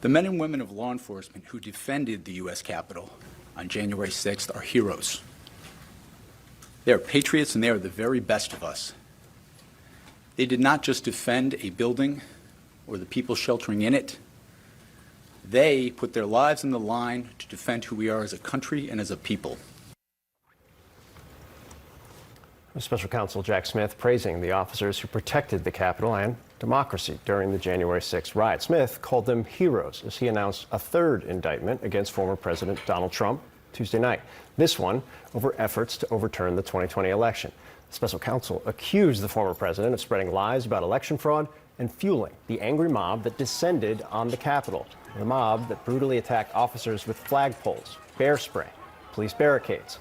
The men and women of law enforcement who defended the U.S. Capitol on January 6th are heroes. They are patriots and they are the very best of us. They did not just defend a building or the people sheltering in it. They put their lives on the line to defend who we are as a country and as a people. Special Counsel Jack Smith praising the officers who protected the Capitol and democracy during the January 6th riot. Smith called them heroes as he announced a third indictment against former President Donald Trump Tuesday night. This one over efforts to overturn the 2020 election. The special counsel accused the former president of spreading lies about election fraud and fueling the angry mob that descended on the Capitol. The mob that brutally attacked officers with flagpoles, bear spray, police barricades.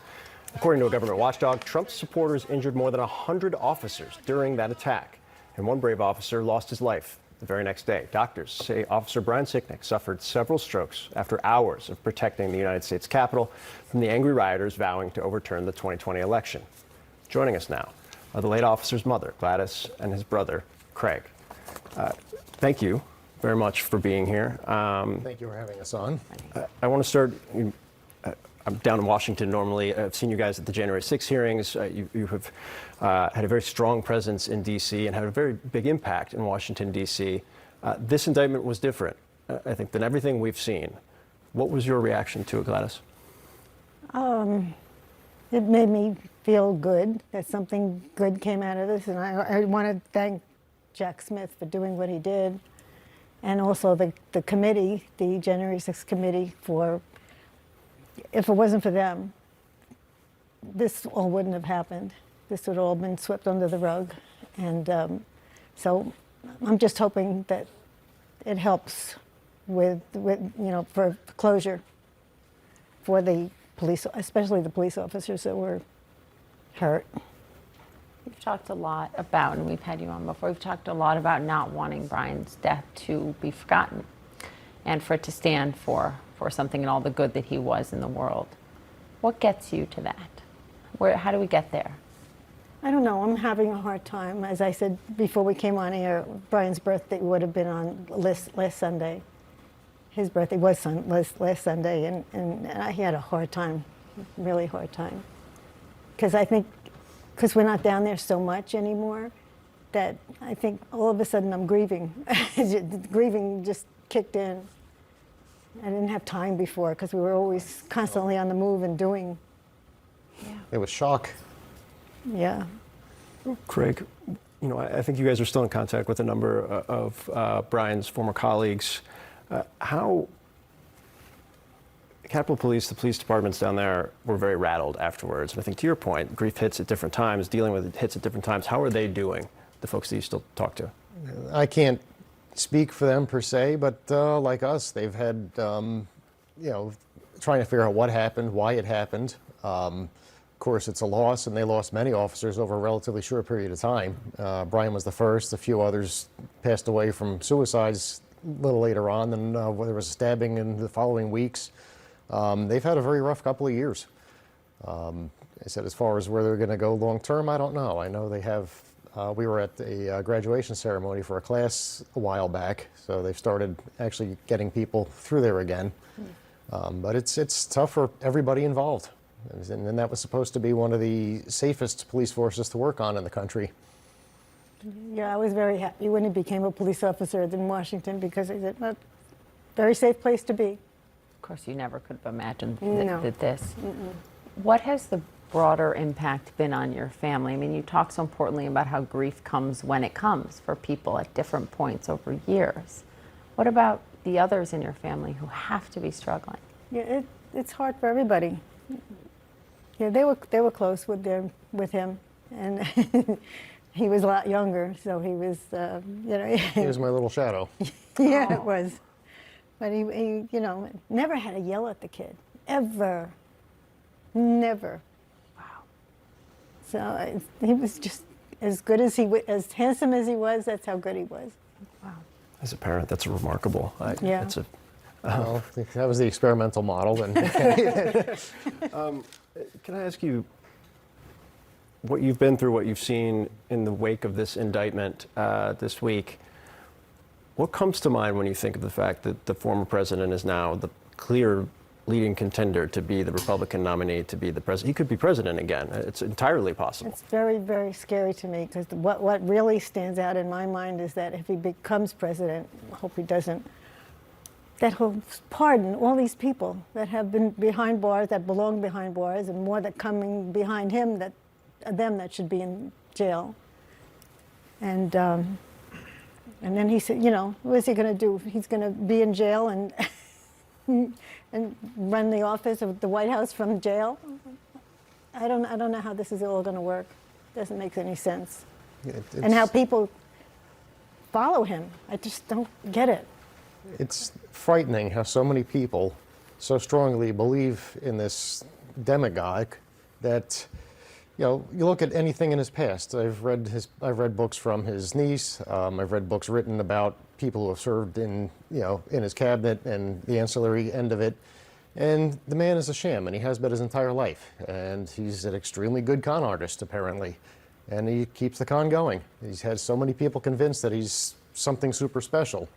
According to a government watchdog, Trump's supporters injured more than 100 officers during that attack, and one brave officer lost his life the very next day. Doctors say Officer Brian Sicknick suffered several strokes after hours of protecting the United States Capitol from the angry rioters vowing to overturn the 2020 election. Joining us now are the late officer's mother, Gladys, and his brother, Craig. Thank you very much for being here. Thank you for having us on. I want to start. I'm down in Washington normally. I've seen you guys at the January 6 hearings. You have had a very strong presence in D.C. and had a very big impact in Washington, D.C. This indictment was different, I think, than everything we've seen. What was your reaction to it, Gladys? It made me feel good that something good came out of this, and I want to thank Jack Smith for doing what he did, and also the committee, the January 6th committee, for, if it wasn't for them, this all wouldn't have happened. This would have all been swept under the rug. And so I'm just hoping that it helps with for closure for the police, especially the police officers that were hurt. We've talked a lot about, and we've had you on before, we've talked a lot about not wanting Brian's death to be forgotten and for it to stand for something and all the good that he was in the world. What gets you to that? How do we get there? I don't know. I'm having a hard time. As I said before we came on air, Brian's birthday would have been on last Sunday. His birthday was last Sunday, and he had a hard time, really hard time. Because we're not down there so much anymore, that I think all of a sudden I'm grieving. Grieving just kicked in. I didn't have time before because we were always constantly on the move and doing. Yeah. It was shock. Yeah. Craig, I think you guys are still in contact with a number of Brian's former colleagues. How Capitol Police, the police departments down there, were very rattled afterwards. And I think to your point, grief hits at different times, dealing with it hits at different times. How are they doing, the folks that you still talk to? I can't speak for them per se, but like us, they've had, trying to figure out what happened, why it happened. Of course, it's a loss, and they lost many officers over a relatively short period of time. Brian was the first. A few others passed away from suicides a little later on, and there was a stabbing in the following weeks. They've had a very rough couple of years. I said, as far as where they're going to go long term, I don't know. I know they have. We were at a graduation ceremony for a class a while back, so they've started actually getting people through there again. But it's tough for everybody involved. And that was supposed to be one of the safest police forces to work on in the country. Yeah, I was very happy when he became a police officer in Washington because it's a very safe place to be. Of course, you never could have imagined this. Mm-mm. What has the broader impact been on your family? I mean, you talk so importantly about how grief comes when it comes for people at different points over years. What about the others in your family who have to be struggling? Yeah, it's hard for everybody. Yeah, they were close with him, and he was a lot younger, so he was, He was my little shadow. Yeah, Oh. it was. But he never had to yell at the kid, ever, never. Wow. So he was just as good as as handsome as he was. That's how good he was. Wow. As a parent, that's remarkable. Yeah. Well, that was the experimental model. And Can I ask you what you've been through, what you've seen in the wake of this indictment this week? What comes to mind when you think of the fact that the former president is now the clear leading contender to be the Republican nominee to be the president? He could be president again. It's entirely possible. It's very, very scary to me because what really stands out in my mind is that if he becomes president, I hope he doesn't, that he'll pardon all these people that have been behind bars, that belong behind bars, and more that coming behind him that should be in jail. And then he said, you know, what is he going to do? He's going to be in jail and and run the office of the White House from jail? I don't know how this is all going to work. Doesn't make any sense. And how people follow him. I just don't get it. It's frightening how so many people so strongly believe in this demagogue that, you know, you look at anything in his past. I've read books from his niece. I've read books written about people who have served in, you know, in his cabinet and the ancillary end of it. And the man is a sham, and he has been his entire life. And he's an extremely good con artist, apparently. And he keeps the con going. He's had so many people convinced that he's something super special.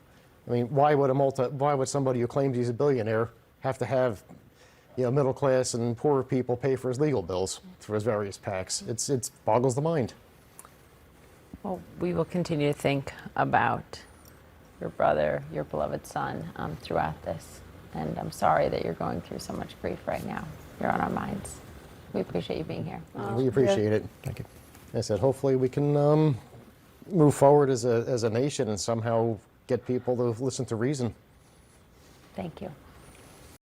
I mean, why would somebody who claims he's a billionaire have to have, you know, middle class and poorer people pay for his legal bills for his various PACs? It boggles the mind. Well, we will continue to think about your brother, your beloved son, throughout this. And I'm sorry that you're going through so much grief right now. You're on our minds. We appreciate you being here. We appreciate it. Thank you. I said, hopefully we can move forward as a nation and somehow get people to listen to reason. Thank you.